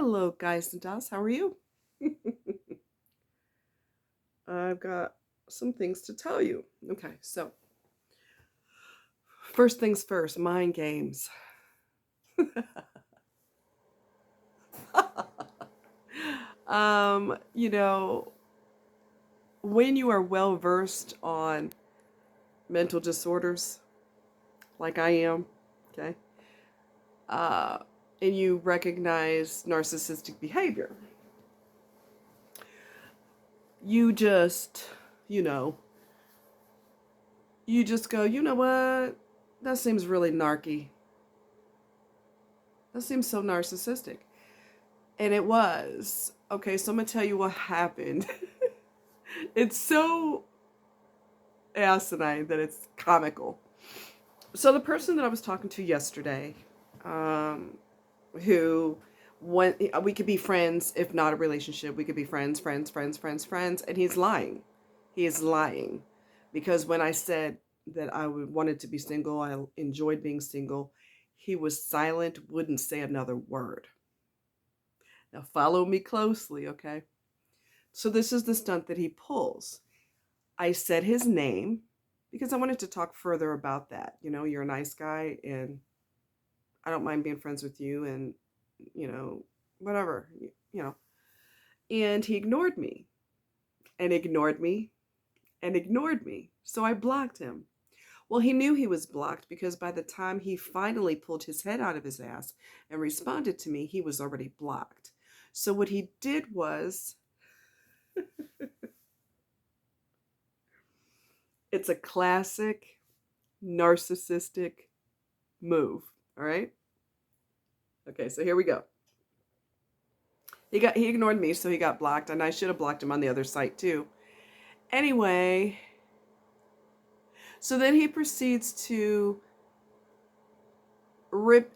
Hello, guys and dolls. How are you? I've got some things to tell you. Okay, so first things first, mind games. um, you know, when you are well versed on mental disorders, like I am, okay, uh, and you recognize narcissistic behavior, you just, you know, you just go, you know what? That seems really narky. That seems so narcissistic. And it was. Okay, so I'm going to tell you what happened. It's so asinine that it's comical. So the person that I was talking to yesterday, um, who we could be friends, if not a relationship, we could be friends, friends, and he's lying. He is lying. Because when I said that wanted to be single, I enjoyed being single, he was silent, wouldn't say another word. Now follow me closely, okay? So this is the stunt that he pulls. I said his name because I wanted to talk further about that. You know, you're a nice guy and I don't mind being friends with you and, you know, whatever, you know. And he ignored me and ignored me and ignored me. So I blocked him. Well, he knew he was blocked because by the time he finally pulled his head out of his ass and responded to me, he was already blocked. So what he did was, it's a classic narcissistic move. All right. Okay, so here we go. He ignored me, so he got blocked, and I should have blocked him on the other site too. Anyway, so then he proceeds to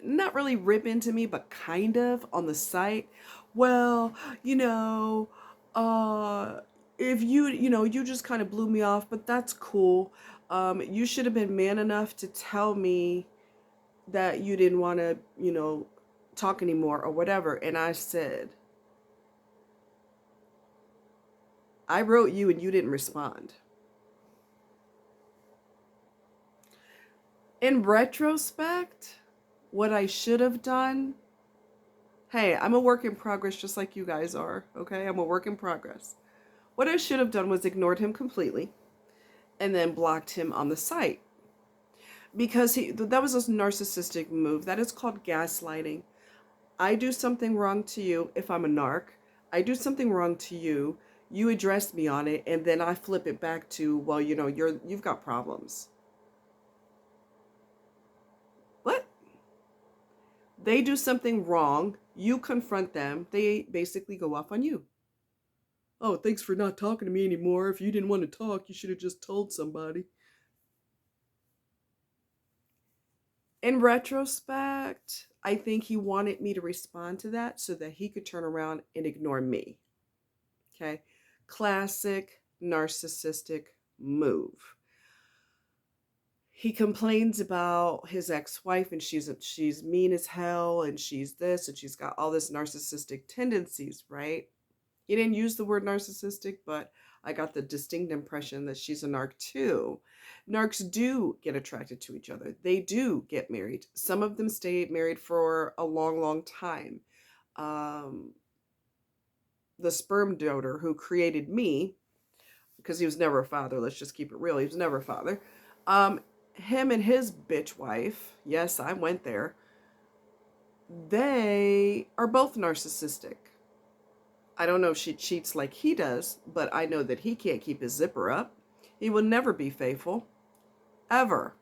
not really rip into me, but kind of on the site. Well, you know, uh, if you just kind of blew me off, but that's cool. You should have been man enough to tell me that you didn't want to, talk anymore or whatever. And I said, I wrote you and you didn't respond. In retrospect, what I should have done, hey, I'm a work in progress just like you guys are, okay? I'm a work in progress. What I should have done was ignored him completely and then blocked him on the site. Because that was a narcissistic move. That is called gaslighting. I do something wrong to you if I'm a narc. I do something wrong to you. You address me on it, and then I flip it back to, well, you've got problems. What? They do something wrong. You confront them. They basically go off on you. Oh, thanks for not talking to me anymore. If you didn't want to talk, you should have just told somebody. In retrospect, I think he wanted me to respond to that so that he could turn around and ignore me. Okay? Classic narcissistic move. He complains about his ex-wife and she's mean as hell and she's this and she's got all this narcissistic tendencies, right? He didn't use the word narcissistic, but I got the distinct impression that she's a narc too. Narcs do get attracted to each other. They do get married. Some of them stay married for a long, long time. Um, the sperm donor who created me, because he was never a father, let's just keep it real, he was never a father. Him and his bitch wife, yes, I went there, they are both narcissistic. I don't know if she cheats like he does, but I know that he can't keep his zipper up. He will never be faithful. Ever.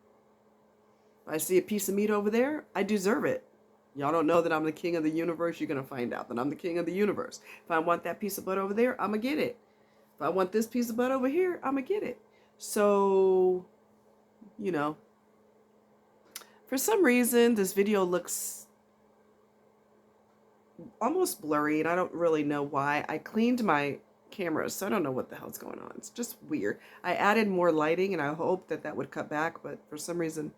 If I see a piece of meat over there, I deserve it. Y'all don't know that I'm the king of the universe. You're going to find out that I'm the king of the universe. If I want that piece of butt over there, I'm going to get it. If I want this piece of butt over here, I'm going to get it. So, for some reason, this video looks almost blurry, and I don't really know why. I cleaned my camera, so I don't know what the hell's going on. It's just weird. I added more lighting, and I hoped that would cut back, but for some reason,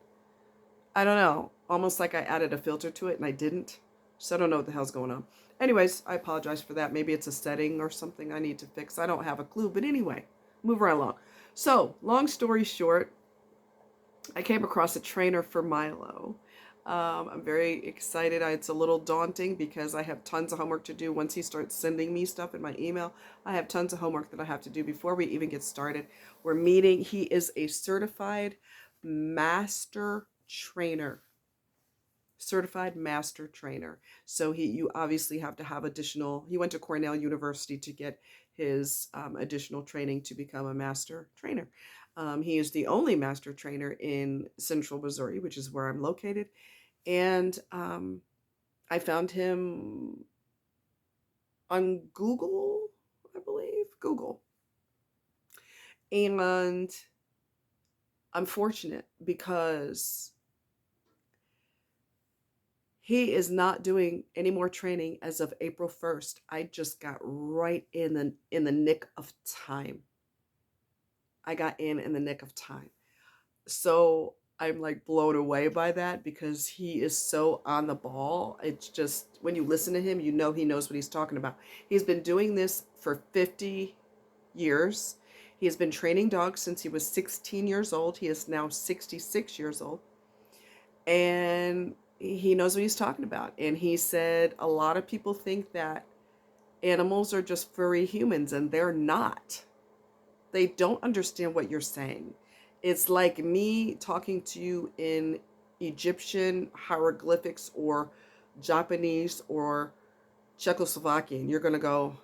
I don't know. Almost like I added a filter to it, and I didn't. So I don't know what the hell's going on. Anyways, I apologize for that. Maybe it's a setting or something I need to fix. I don't have a clue. But anyway, move right along. So, long story short, I came across a trainer for Milo. I'm very excited. It's a little daunting because I have tons of homework to do. Once he starts sending me stuff in my email, I have tons of homework that I have to do before we even get started. We're meeting. He is a certified master trainer. Certified master trainer. So you obviously have to have additional. He went to Cornell University to get his additional training to become a master trainer. He is the only master trainer in Central Missouri, which is where I'm located. And I found him on Google, I believe, Google. And I'm fortunate because he is not doing any more training as of April 1st. I just got right in the nick of time. I got in the nick of time. So I'm like blown away by that because he is so on the ball. It's just when you listen to him, you know he knows what he's talking about. He's been doing this for 50 years. He has been training dogs since he was 16 years old. He is now 66 years old. And he knows what he's talking about. And he said a lot of people think that animals are just furry humans, and they're not. They don't understand what you're saying. It's like me talking to you in Egyptian hieroglyphics or Japanese or Czechoslovakian. You're going to go,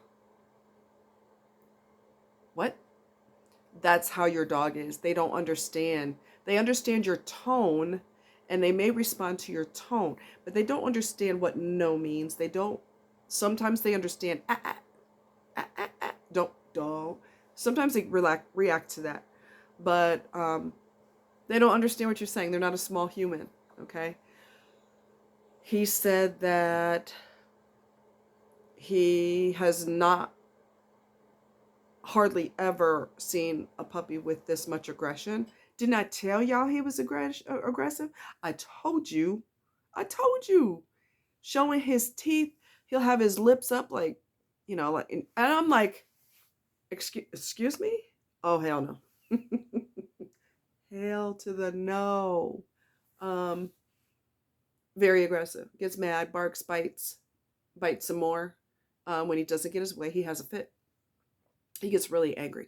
what? That's how your dog is. They don't understand. They understand your tone and they may respond to your tone, but they don't understand what no means. They don't, sometimes they understand, don't. Sometimes they react to that, but they don't understand what you're saying. They're not a small human, okay? He said that he has not hardly ever seen a puppy with this much aggression. Didn't I tell y'all he was aggressive? I told you. I told you. Showing his teeth, he'll have his lips up like, like, and I'm like, excuse me? Oh, hell no. Hell to the no. Very aggressive. Gets mad, barks, bites some more. When he doesn't get his way, he has a fit. He gets really angry.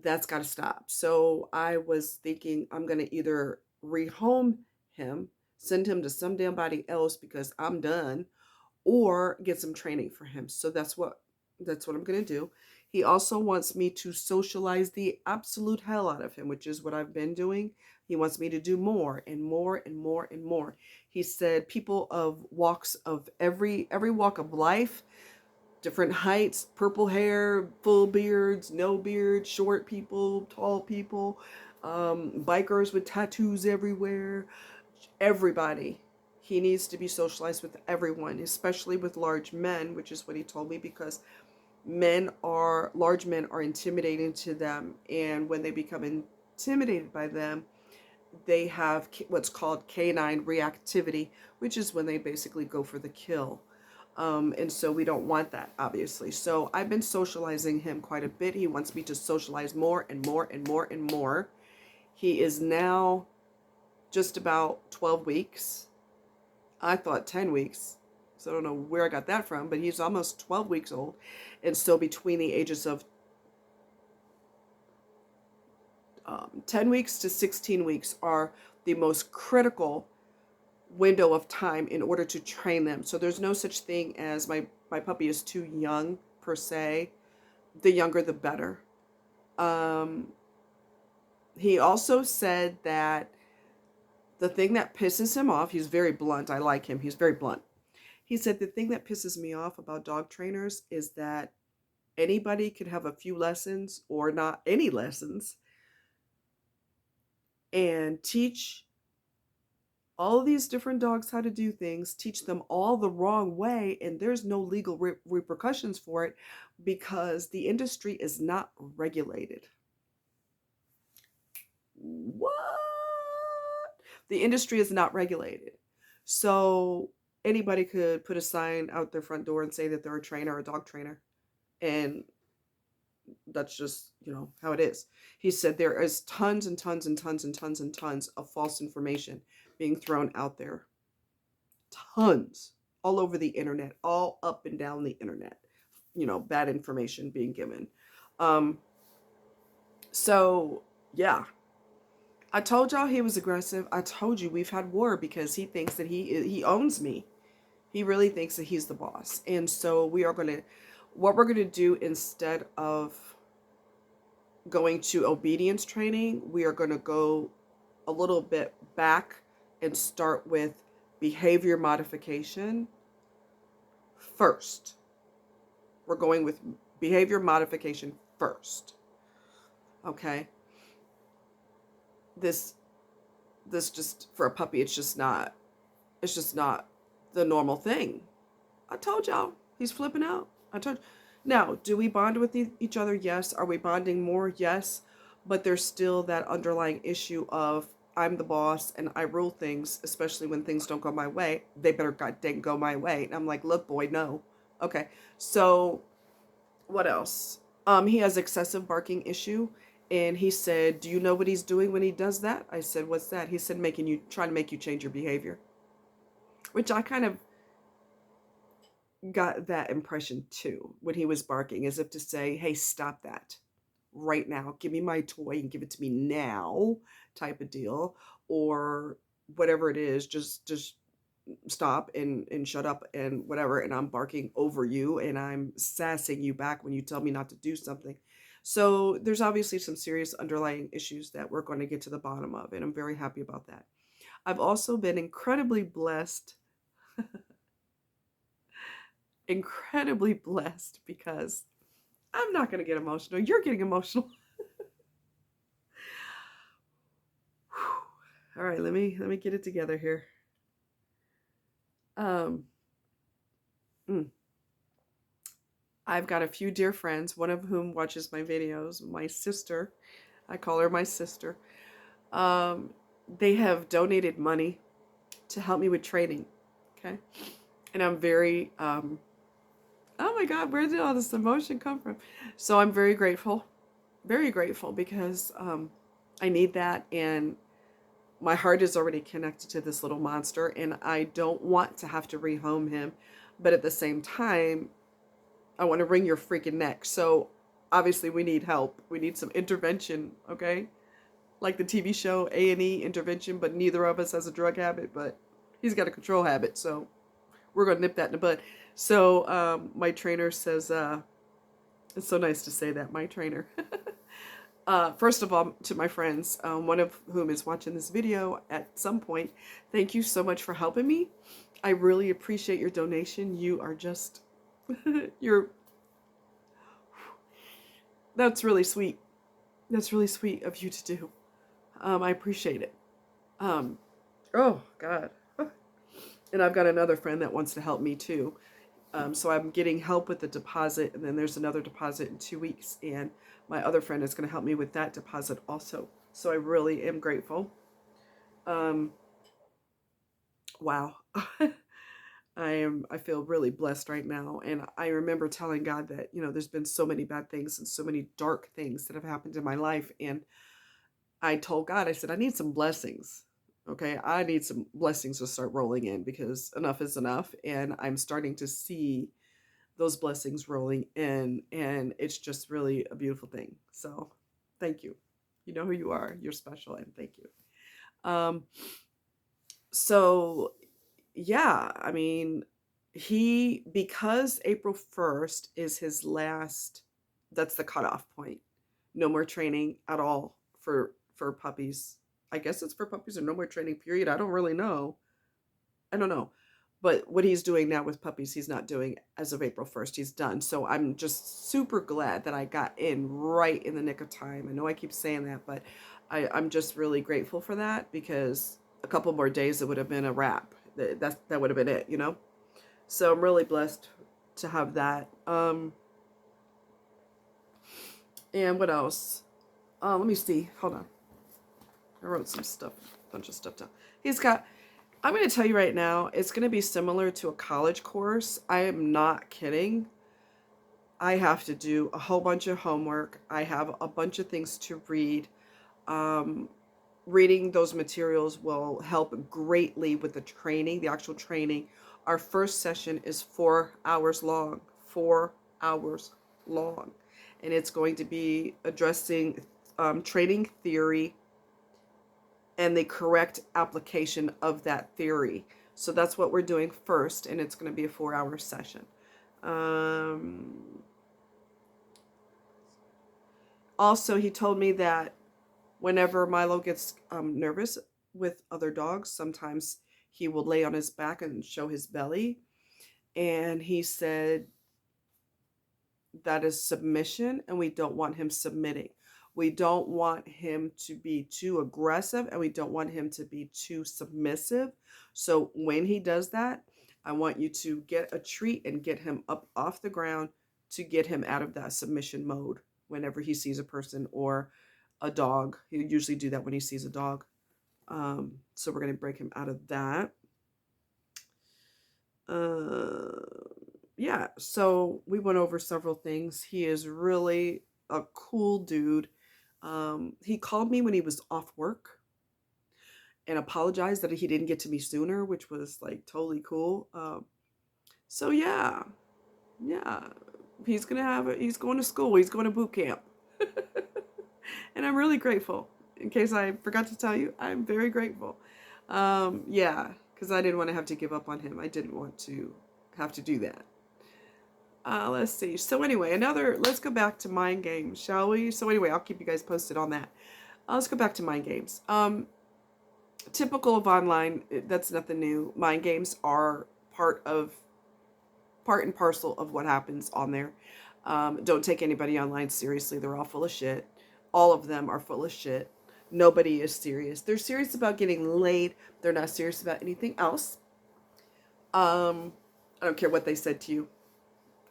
That's got to stop. So I was thinking I'm going to either rehome him, send him to some damn body else because I'm done, or get some training for him. So that's what I'm going to do. He also wants me to socialize the absolute hell out of him, which is what I've been doing. He wants me to do more and more and more and more. He said people of walks of every walk of life, different heights, purple hair, full beards, no beard, short people, tall people, bikers with tattoos everywhere, everybody. He needs to be socialized with everyone, especially with large men, which is what he told me, because large men are intimidating to them. And when they become intimidated by them, they have what's called canine reactivity, which is when they basically go for the kill. And so we don't want that, obviously. So I've been socializing him quite a bit. He wants me to socialize more and more and more and more. He is now just about 12 weeks. I thought 10 weeks. So I don't know where I got that from, but he's almost 12 weeks old. And so between the ages of 10 weeks to 16 weeks are the most critical window of time in order to train them. So there's no such thing as my puppy is too young per se. The younger the better. He also said that the thing that pisses him off, he's very blunt. I like him. He's very blunt. He said the thing that pisses me off about dog trainers is that anybody could have a few lessons or not any lessons and teach all of these different dogs how to do things, teach them all the wrong way, and there's no legal repercussions for it because the industry is not regulated. What? The industry is not regulated. So anybody could put a sign out their front door and say that they're a trainer or a dog trainer. And that's just, how it is. He said there is tons and tons and tons and tons and tons of false information being thrown out there. Tons. All over the internet, all up and down the internet. Bad information being given. Um, so, yeah. I told y'all he was aggressive. I told you we've had war because he thinks that he owns me. He really thinks that he's the boss. And so what we're going to do instead of going to obedience training, we are going to go a little bit back and start with behavior modification first. We're going with behavior modification first. Okay? This just, for a puppy, it's just not the normal thing. I told y'all, he's flipping out. I told you. Now, do we bond with each other? Yes. Are we bonding more? Yes. But there's still that underlying issue of I'm the boss and I rule things, especially when things don't go my way. They better goddamn go my way. And I'm like, look, boy, no. Okay. So what else? He has excessive barking issue. And he said, do you know what he's doing when he does that? I said, what's that? He said, trying to make you change your behavior. Which I kind of got that impression too when he was barking, as if to say, hey, stop that right now. Give me my toy and give it to me now, type of deal. Or whatever it is, just stop and shut up and whatever. And I'm barking over you and I'm sassing you back when you tell me not to do something. So there's obviously some serious underlying issues that we're going to get to the bottom of. And I'm very happy about that. I've also been incredibly blessed because I'm not going to get emotional. You're getting emotional. All right, let me get it together here. I've got a few dear friends, one of whom watches my videos, my sister. I call her my sister. They have donated money to help me with training. Okay. And I'm very, oh my God, where did all this emotion come from? So I'm very grateful because I need that. And my heart is already connected to this little monster and I don't want to have to rehome him. But at the same time, I want to wring your freaking neck. So obviously we need help. We need some intervention, okay? Like the TV show A&E Intervention, but neither of us has a drug habit, but he's got a control habit. So we're going to nip that in the bud. So my trainer says, it's so nice to say that, my trainer. First of all, to my friends, one of whom is watching this video at some point, thank you so much for helping me. I really appreciate your donation. You are just, that's really sweet. That's really sweet of you to do. I appreciate it. Oh, God. And I've got another friend that wants to help me too. So I'm getting help with the deposit, and then there's another deposit in 2 weeks, and my other friend is going to help me with that deposit also. So I really am grateful. Wow. I feel really blessed right now. And I remember telling God that, there's been so many bad things and so many dark things that have happened in my life. And I told God, I said, I need some blessings. Okay. I need some blessings to start rolling in because enough is enough. And I'm starting to see those blessings rolling in. And it's just really a beautiful thing. So thank you. You know who you are. You're special. And thank you. So yeah, I mean, because April 1st is his last, that's the cutoff point. No more training at all for puppies. I guess it's for puppies or no more training period. I don't really know. I don't know. But what he's doing now with puppies, he's not doing as of April 1st. He's done. So I'm just super glad that I got in right in the nick of time. I know I keep saying that, but I'm just really grateful for that because a couple more days, it would have been a wrap. That would have been it, So I'm really blessed to have that. And what else? Let me see. Hold on. I wrote some stuff, a bunch of stuff down. I'm going to tell you right now, it's going to be similar to a college course. I am not kidding. I have to do a whole bunch of homework. I have a bunch of things to read. Um, Reading those materials will help greatly with the training, the actual training. Our first session is 4 hours long, 4 hours long. And it's going to be addressing training theory and the correct application of that theory. So that's what we're doing first, and it's going to be a 4 hour session. Um, Also, he told me that whenever Milo gets nervous with other dogs, sometimes he will lay on his back and show his belly. And he said that is submission, and we don't want him submitting. We don't want him to be too aggressive, and we don't want him to be too submissive. So when he does that, I want you to get a treat and get him up off the ground to get him out of that submission mode whenever he sees a person or a dog. He usually do that when he sees a dog. So we're going to break him out of that. Yeah, so we went over several things. He is really a cool dude. He called me when he was off work and apologized that he didn't get to me sooner, which was like totally cool. So yeah, he's going to school. He's going to boot camp, and I'm really grateful. In case I forgot to tell you, I'm very grateful. Yeah, because I didn't want to have to give up on him. I didn't want to have to do that. Let's see. So anyway, let's go back to mind games, shall we? So anyway, I'll keep you guys posted on that. Let's go back to mind games. Typical of online, that's nothing new. Mind games are part and parcel of what happens on there. Don't take anybody online seriously. They're all full of shit. All of them are full of shit. Nobody is serious. They're serious about getting laid. They're not serious about anything else. I don't care what they said to you.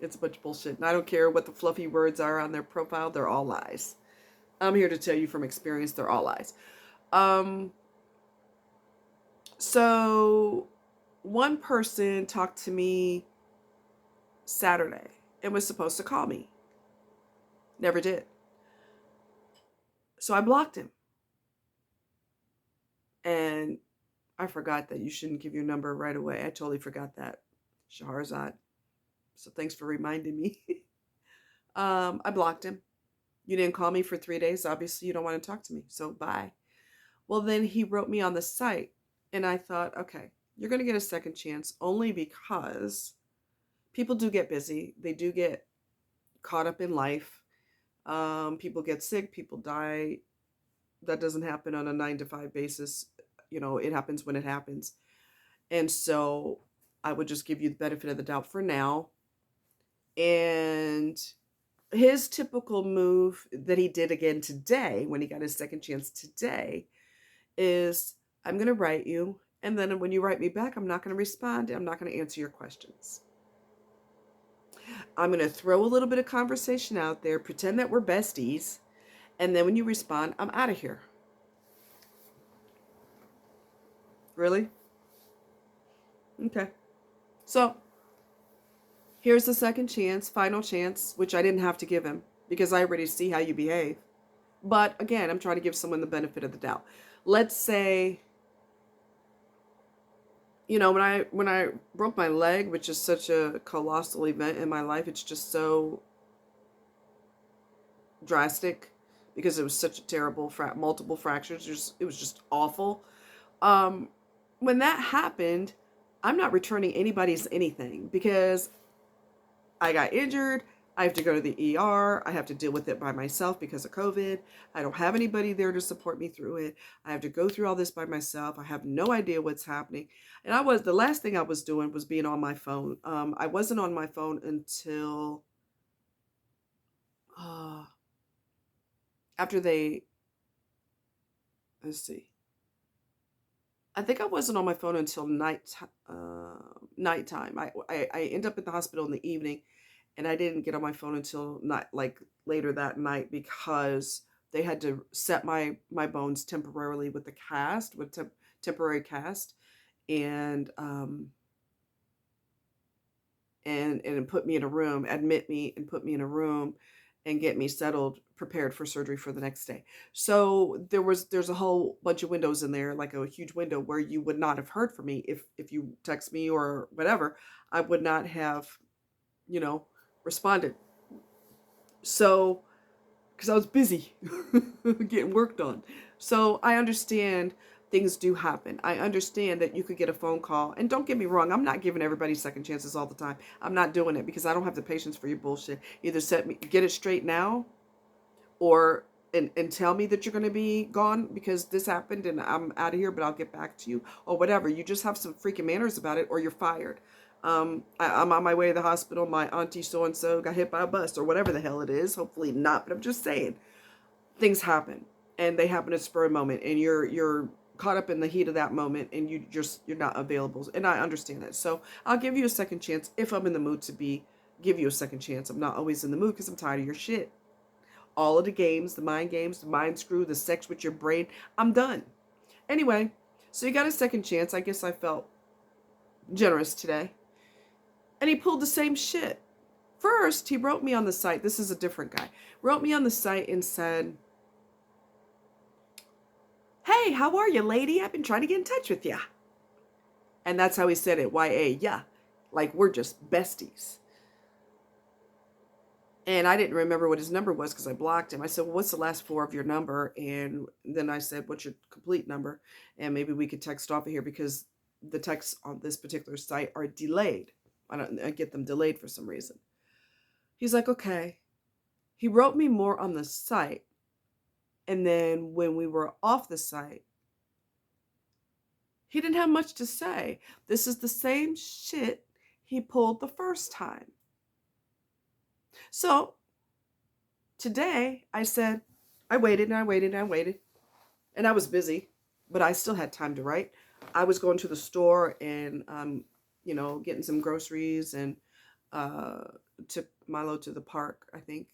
It's a bunch of bullshit. And I don't care what the fluffy words are on their profile. They're all lies. I'm here to tell you from experience, they're all lies. So one person talked to me Saturday and was supposed to call me. Never did. So I blocked him. And I forgot that you shouldn't give your number right away. I totally forgot that, Shahrazad. So thanks for reminding me. I blocked him. You didn't call me for 3 days. Obviously, you don't want to talk to me. So bye. Well, then he wrote me on the site. And I thought, okay, you're going to get a second chance only because people do get busy. They do get caught up in life. People get sick. People die. That doesn't happen on a 9 to 5 basis. It happens when it happens. And so I would just give you the benefit of the doubt for now. And his typical move that he did again today, when he got his second chance today, is I'm going to write you. And then when you write me back, I'm not going to respond. I'm not going to answer your questions. I'm going to throw a little bit of conversation out there, pretend that we're besties. And then when you respond, I'm out of here. Really? Okay. So here's the second chance, final chance, which I didn't have to give him because I already see how you behave. But again, I'm trying to give someone the benefit of the doubt. Let's say, when I broke my leg, which is such a colossal event in my life, it's just so drastic because it was such a terrible multiple fractures. It was just awful. When that happened, I'm not returning anybody's anything because I got injured. I have to go to the ER. I have to deal with it by myself because of COVID. I don't have anybody there to support me through it. I have to go through all this by myself. I have no idea what's happening. And the last thing I was doing was being on my phone. I wasn't on my phone until after let's see. I think I wasn't on my phone until nighttime. I end up at the hospital in the evening, and I didn't get on my phone until later that night because they had to set my bones temporarily with the cast, temporary cast, and and put me in a room, admit me and put me in a room and get me settled, prepared for surgery for the next day. So there's a whole bunch of windows in there, like a huge window where you would not have heard from me if you text me or whatever. I would not have, you know, responded. So because I was busy getting worked on. So I understand things do happen. I understand that you could get a phone call. And don't get me wrong, I'm not giving everybody second chances all the time. I'm not doing it because I don't have the patience for your bullshit. Either get it straight now, or and tell me that you're going to be gone because this happened and I'm out of here, but I'll get back to you, or whatever. You just have some freaking manners about it, or you're fired. I'm on my way to the hospital. My auntie so and so got hit by a bus, or whatever the hell it is. Hopefully not, but I'm just saying things happen, and they happen at spur of moment, and you're caught up in the heat of that moment, and you're not available. And I understand that, so I'll give you a second chance if I'm in the mood to give you a second chance. I'm not always in the mood because I'm tired of your shit. All of the games, the mind screw, the sex with your brain. I'm done. Anyway, so you got a second chance. I guess I felt generous today. And he pulled the same shit. First, he wrote me on the site. This is a different guy. Wrote me on the site and said, "Hey, how are you, lady? I've been trying to get in touch with you." And that's how he said it. Y-A, yeah. Like we're just besties. And I didn't remember what his number was because I blocked him. I said, "Well, what's the last four of your number?" And then I said, "What's your complete number? And maybe we could text off of here because the texts on this particular site are delayed. I get them delayed for some reason." He's like, "Okay." He wrote me more on the site. And then when we were off the site, he didn't have much to say. This is the same shit he pulled the first time. So today I said, I waited and I waited and I waited. And I was busy, but I still had time to write. I was going to the store and, getting some groceries, and took Milo to the park, I think.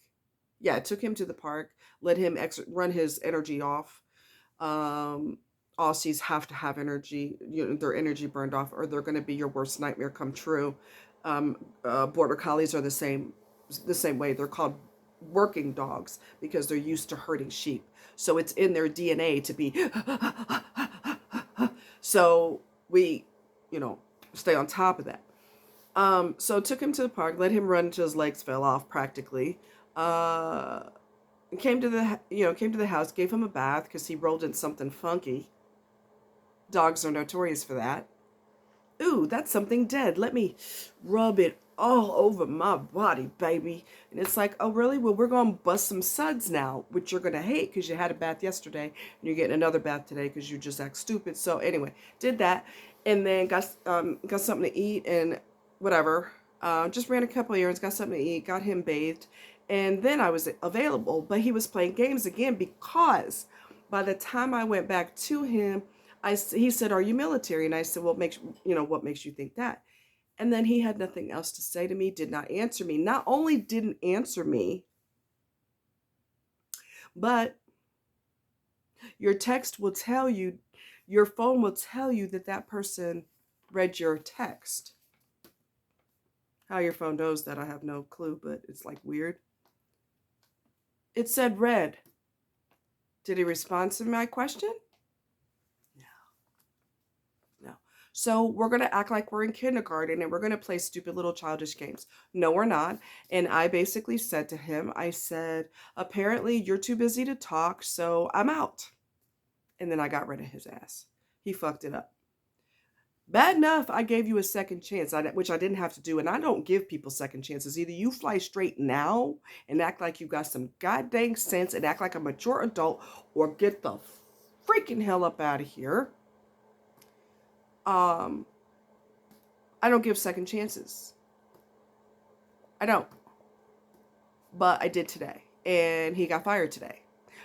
Yeah, I took him to the park, let him run his energy off. Aussies have to have energy, their energy burned off, or they're going to be your worst nightmare come true. Border collies are the same way. They're called working dogs because they're used to herding sheep. So it's in their DNA to be. So we, stay on top of that. So took him to the park, let him run until his legs fell off practically. Came to the house, gave him a bath because he rolled in something funky. Dogs are notorious for that. Ooh, that's something dead. Let me rub it all over my body, baby. And it's like, oh, really? Well, we're going to bust some suds now, which you're going to hate because you had a bath yesterday and you're getting another bath today because you just act stupid. So anyway, did that, and then got something to eat and whatever. Just ran a couple of errands, got something to eat, got him bathed, and then I was available. But he was playing games again because by the time I went back to him, he said, "Are you military?" And I said, "What makes you think that?" And then he had nothing else to say to me, did not answer me. Not only didn't answer me, but your text will tell you, your phone will tell you that person read your text. How your phone knows that, I have no clue, but it's like weird. It said read. Did he respond to my question? No. So we're going to act like we're in kindergarten and we're going to play stupid little childish games. No, we're not. And I basically said to him, I said, apparently you're too busy to talk, so I'm out. And then I got rid of his ass. He fucked it up. Bad enough I gave you a second chance, which I didn't have to do. And I don't give people second chances. Either you fly straight now and act like you got some goddamn sense and act like a mature adult, or get the freaking hell up out of here. I don't give second chances. I don't. But I did today. And he got fired today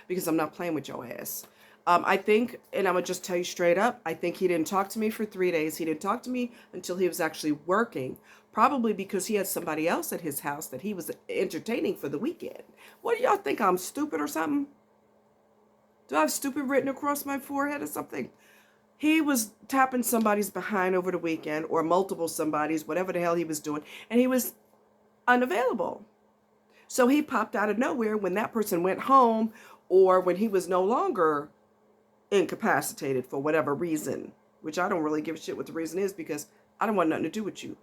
because I'm not playing with your ass. I think, and I'm going to just tell you straight up, I think he didn't talk to me for 3 days. He didn't talk to me until he was actually working. Probably because he had somebody else at his house that he was entertaining for the weekend. What do y'all think? I'm stupid or something? Do I have stupid written across my forehead or something? He was tapping somebody's behind over the weekend, or multiple somebody's, whatever the hell he was doing, and he was unavailable. So he popped out of nowhere when that person went home, or when he was no longer incapacitated for whatever reason, which I don't really give a shit what the reason is, because I don't want nothing to do with you.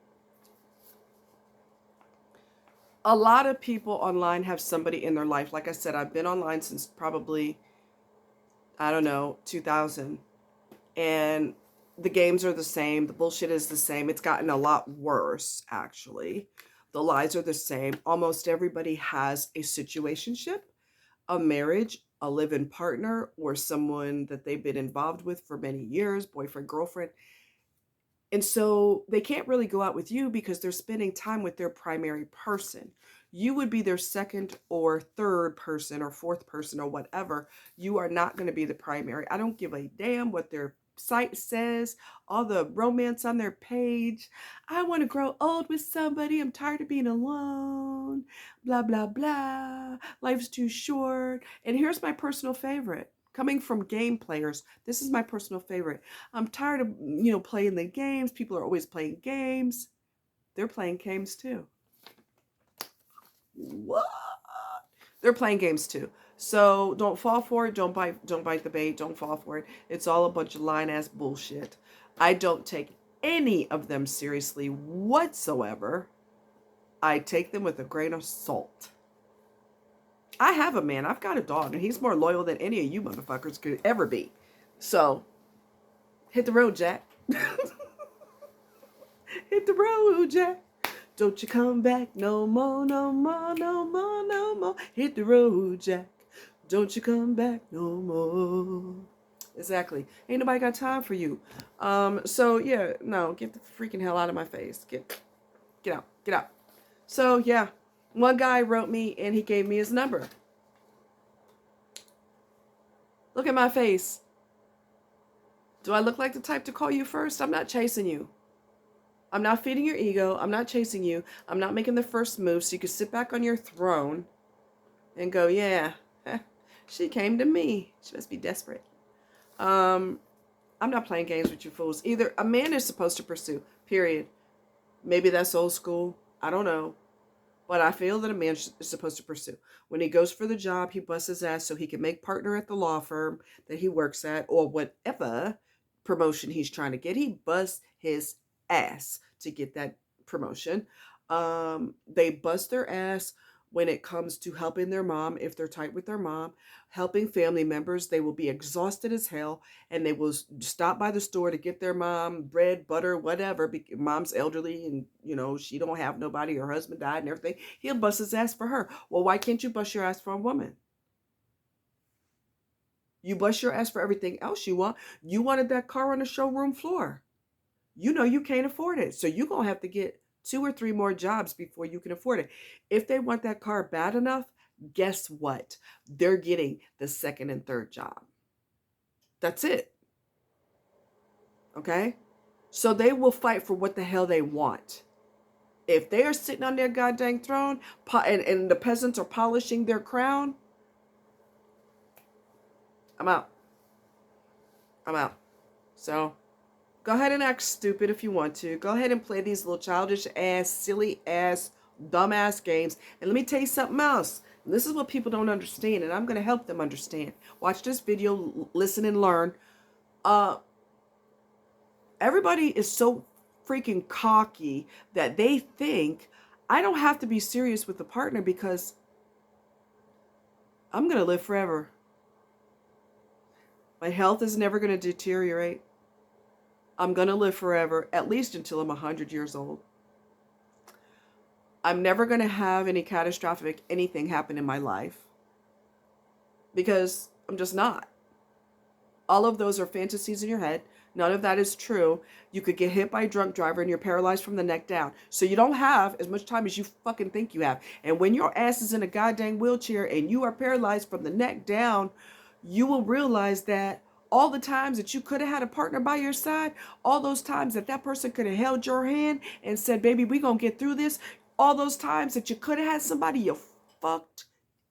A lot of people online have somebody in their life. Like I said, I've been online since probably, I don't know, 2000. And the games are the same. The bullshit is the same. It's gotten a lot worse, actually. The lies are the same. Almost everybody has a situationship, a marriage, a live-in partner, or someone that they've been involved with for many years, boyfriend, girlfriend. And so they can't really go out with you because they're spending time with their primary person. You would be their second or third person or fourth person or whatever. You are not going to be the primary. I don't give a damn what their site says, all the romance on their page. I want to grow old with somebody. I'm tired of being alone. Blah, blah, blah. Life's too short. And here's my personal favorite. Coming from game players, this is my personal favorite. I'm tired of, playing the games. People are always playing games. They're playing games too. What? They're playing games too. So don't fall for it. Don't bite the bait. Don't fall for it. It's all a bunch of lying ass bullshit. I don't take any of them seriously whatsoever. I take them with a grain of salt. I have a man. I've got a dog, and he's more loyal than any of you motherfuckers could ever be. So, hit the road, Jack. Hit the road, Jack. Don't you come back no more, no more, no more, no more. Hit the road, Jack. Don't you come back no more. Exactly. Ain't nobody got time for you. So yeah, no, get the freaking hell out of my face. Get out. So yeah, one guy wrote me and he gave me his number. Look at my face. Do I look like the type to call you first? I'm not chasing you. I'm not feeding your ego. I'm not chasing you. I'm not making the first move so you can sit back on your throne and go, yeah, she came to me. She must be desperate. I'm not playing games with you fools. Either a man is supposed to pursue, period. Maybe that's old school. I don't know. But I feel that a man is supposed to pursue. When he goes for the job, he busts his ass so he can make partner at the law firm that he works at, or whatever promotion he's trying to get. He busts his ass to get that promotion. They bust their ass when it comes to helping their mom, if they're tight with their mom, helping family members. They will be exhausted as hell, and they will stop by the store to get their mom bread, butter, whatever. Mom's elderly, and she don't have nobody. Her husband died and everything. He'll bust his ass for her. Well, why can't you bust your ass for a woman? You bust your ass for everything else you want. You wanted that car on the showroom floor. You know you can't afford it, so you're gonna have to get 2 or 3 more jobs before you can afford it. If they want that car bad enough, guess what? They're getting the second and third job. That's it. Okay? So they will fight for what the hell they want. If they are sitting on their goddamn throne and the peasants are polishing their crown, I'm out. So go ahead and act stupid if you want to. Go ahead and play these little childish ass, silly ass, dumbass games. And let me tell you something else. And this is what people don't understand, and I'm going to help them understand. Watch this video, listen and learn. Everybody is so freaking cocky that they think I don't have to be serious with a partner because I'm going to live forever. My health is never going to deteriorate. I'm going to live forever, at least until I'm 100 years old. I'm never going to have any catastrophic anything happen in my life because I'm just not. All of those are fantasies in your head. None of that is true. You could get hit by a drunk driver and you're paralyzed from the neck down. So you don't have as much time as you fucking think you have. And when your ass is in a goddamn wheelchair and you are paralyzed from the neck down, you will realize that all the times that you could have had a partner by your side, all those times that that person could have held your hand and said, baby, we gonna get through this. All those times that you could have had somebody, you fucked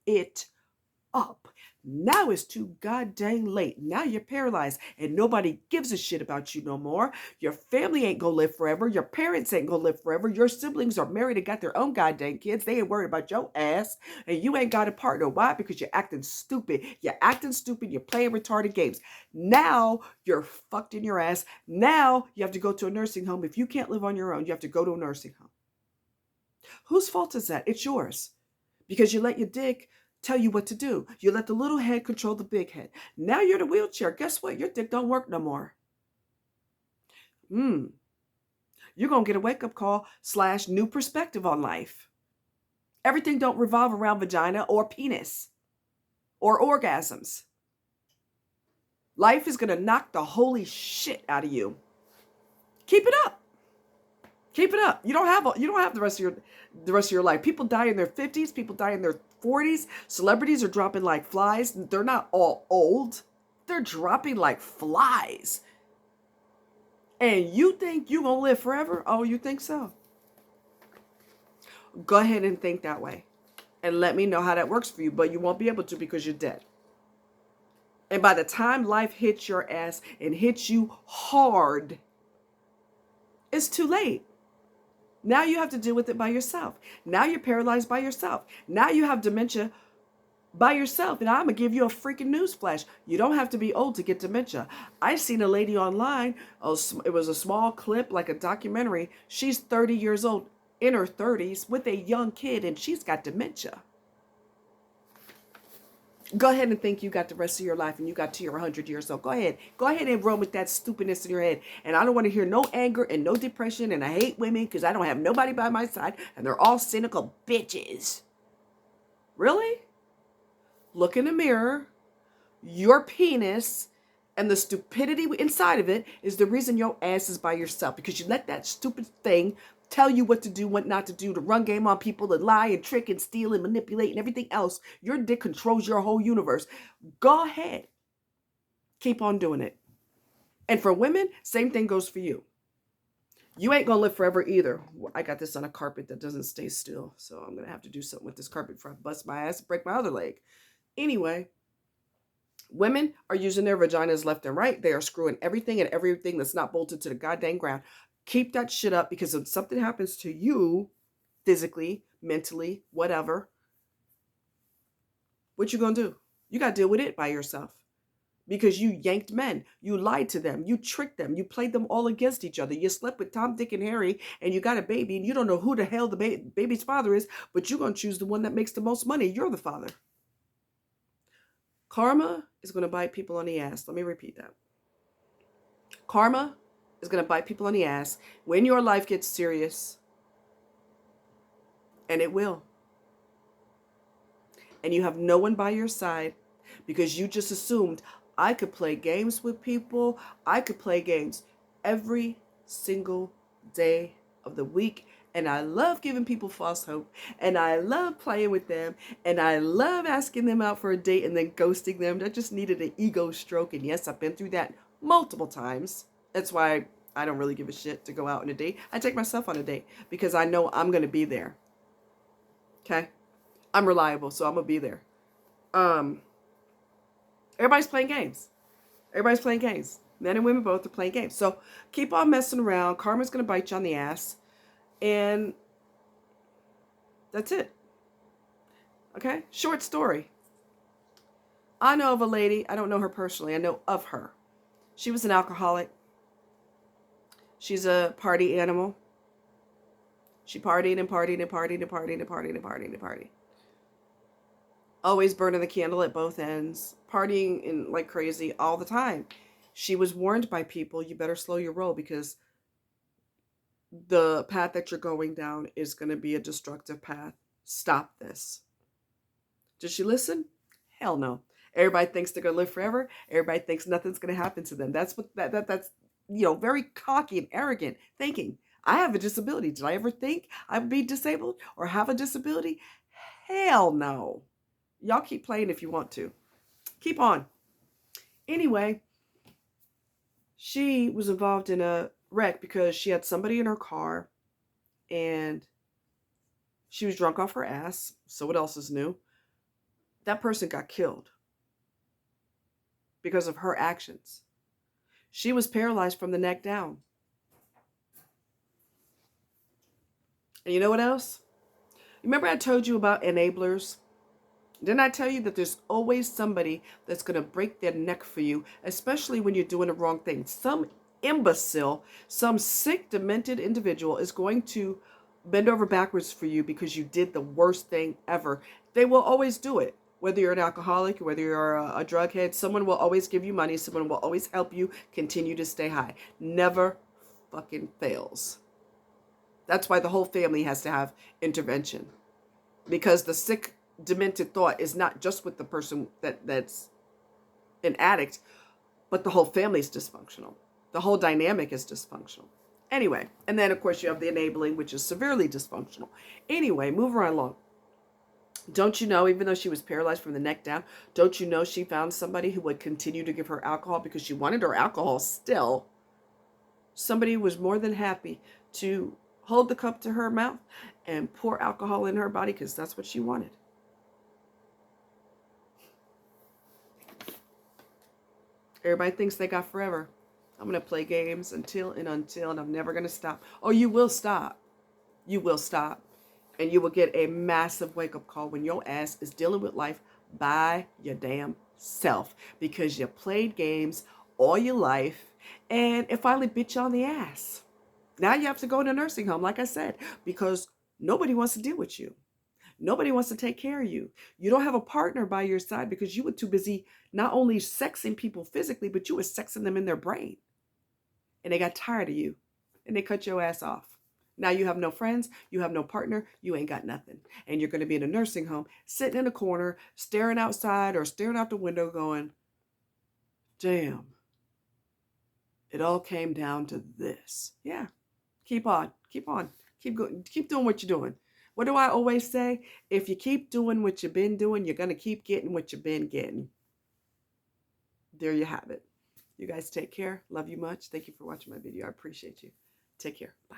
it up. Now it's too goddamn late. Now you're paralyzed and nobody gives a shit about you no more. Your family ain't gonna live forever. Your parents ain't gonna live forever. Your siblings are married and got their own goddamn kids. They ain't worried about your ass. And you ain't got a partner. Why? Because you're acting stupid. You're acting stupid. You're playing retarded games. Now you're fucked in your ass. Now you have to go to a nursing home. If you can't live on your own, you have to go to a nursing home. Whose fault is that? It's yours. Because you let your dick tell you what to do. You let the little head control the big head. Now you're in a wheelchair. Guess what? Your dick don't work no more. You're going to get a wake-up call / new perspective on life. Everything don't revolve around vagina or penis or orgasms. Life is going to knock the holy shit out of you. Keep it up. Keep it up. You don't have the rest of your life. People die in their 50s, people die in their 40s. Celebrities are dropping like flies. They're not all old. They're dropping like flies. And you think you're going to live forever? Oh, you think so? Go ahead and think that way. And let me know how that works for you. But you won't be able to because you're dead. And by the time life hits your ass and hits you hard, it's too late. Now you have to deal with it by yourself. Now you're paralyzed by yourself. Now you have dementia by yourself. And I'm going to give you a freaking news flash. You don't have to be old to get dementia. I seen a lady online. It was a small clip, like a documentary. She's 30 years old, in her 30s, with a young kid, and she's got dementia. Go ahead and think you got the rest of your life and you got to your 100 years old. Go ahead. Go ahead and run with that stupidness in your head. And I don't want to hear no anger and no depression. And I hate women because I don't have nobody by my side. And they're all cynical bitches. Really? Look in the mirror. Your penis and the stupidity inside of it is the reason your ass is by yourself. Because you let that stupid thing tell you what to do, what not to do, to run game on people, to lie and trick and steal and manipulate and everything else. Your dick controls your whole universe. Go ahead. Keep on doing it. And for women, same thing goes for you. You ain't gonna live forever either. I got this on a carpet that doesn't stay still, so I'm gonna have to do something with this carpet before I bust my ass and break my other leg. Anyway, women are using their vaginas left and right. They are screwing everything and everything that's not bolted to the goddamn ground. Keep that shit up, because if something happens to you, physically, mentally, whatever, what you gonna do? You gotta deal with it by yourself. Because you yanked men. You lied to them. You tricked them. You played them all against each other. You slept with Tom, Dick, and Harry, and you got a baby, and you don't know who the hell the baby's father is, but you're gonna choose the one that makes the most money. You're the father. Karma is gonna bite people on the ass. Let me repeat that. Karma is going to bite people on the ass when your life gets serious. And it will. And you have no one by your side because you just assumed I could play games with people. I could play games every single day of the week. And I love giving people false hope. And I love playing with them. And I love asking them out for a date and then ghosting them. That just needed an ego stroke. And yes, I've been through that multiple times. That's why I don't really give a shit to go out on a date. I take myself on a date because I know I'm going to be there. Okay? I'm reliable, so I'm going to be there. Everybody's playing games. Everybody's playing games. Men and women both are playing games. So keep on messing around. Karma's going to bite you on the ass. And that's it. Okay? Short story. I know of a lady. I don't know her personally. I know of her. She was an alcoholic. She's a party animal. She partied and partied and partied and partied and partied and partied and partied. Always burning the candle at both ends. Partying in like crazy all the time. She was warned by people, you better slow your roll because the path that you're going down is going to be a destructive path. Stop this. Did she listen? Hell no. Everybody thinks they're going to live forever. Everybody thinks nothing's going to happen to them. That's what that's very cocky and arrogant thinking. I have a disability. Did I ever think I would be disabled or have a disability? Hell no. Y'all keep playing if you want to. Keep on. Anyway, she was involved in a wreck because she had somebody in her car and she was drunk off her ass. So what else is new? That person got killed. because of her actions. She was paralyzed from the neck down. And you know what else? Remember I told you about enablers? Didn't I tell you that there's always somebody that's going to break their neck for you, especially when you're doing the wrong thing? Some imbecile, some sick, demented individual is going to bend over backwards for you because you did the worst thing ever. They will always do it. Whether you're an alcoholic, whether you're a drug head, someone will always give you money. Someone will always help you continue to stay high. Never fucking fails. That's why the whole family has to have intervention. Because the sick, demented thought is not just with the person that's an addict, but the whole family is dysfunctional. The whole dynamic is dysfunctional. Anyway, and then of course you have the enabling, which is severely dysfunctional. Anyway, move right along. Don't you know, even though she was paralyzed from the neck down, don't you know she found somebody who would continue to give her alcohol because she wanted her alcohol still? Somebody was more than happy to hold the cup to her mouth and pour alcohol in her body because that's what she wanted. Everybody thinks they got forever. I'm going to play games until, and I'm never going to stop. Oh, you will stop. You will stop. And you will get a massive wake-up call when your ass is dealing with life by your damn self. Because you played games all your life and it finally bit you on the ass. Now you have to go in a nursing home, like I said, because nobody wants to deal with you. Nobody wants to take care of you. You don't have a partner by your side because you were too busy not only sexing people physically, but you were sexing them in their brain. And they got tired of you and they cut your ass off. Now you have no friends, you have no partner, you ain't got nothing. And you're going to be in a nursing home, sitting in a corner, staring outside or staring out the window going, damn, it all came down to this. Yeah, keep on, keep going, keep doing what you're doing. What do I always say? If you keep doing what you've been doing, you're going to keep getting what you've been getting. There you have it. You guys take care. Love you much. Thank you for watching my video. I appreciate you. Take care. Bye.